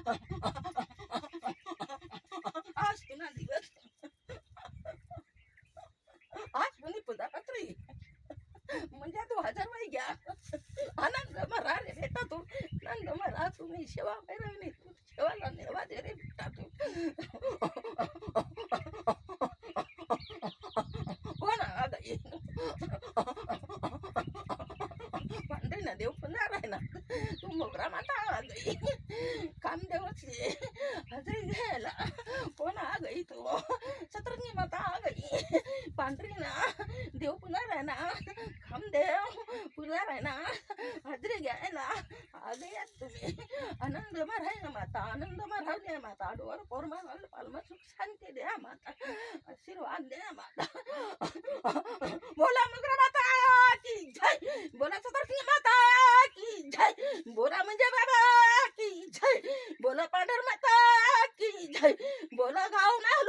आज पुन्हा दिवस आज पुन्हा पदापत्री म्हणजे तू हजर बाई घ्या आनंद मरा रे बेटा तू आनंद मरा तुम्ही सेवा करा तू सेवाला नेवा दे रे बेटा तू कोण आ गई पांढरी ना देव पुन्हा राहिना तू मोगरा माता आ गई कामदेवची हजरी घ्यायला कोण आ गई तू सतरंगी माता आ गई पांढरी ना देव पुन्हा राहिना कामदेव पुन्हा राहिना हजरी घ्यायला आ गयात तुम्ही आनंद माराय ना माता आनंद माराव द्या माता डोर पोरमा पालमा सुख शांती द्या माता आशीर्वाद द्या माता बोला मगरा माता की जय बोला सतरंगी माता की जय बोला म्हणजे बाबा की जय बोला पांढर माता की जय बोला गाव ना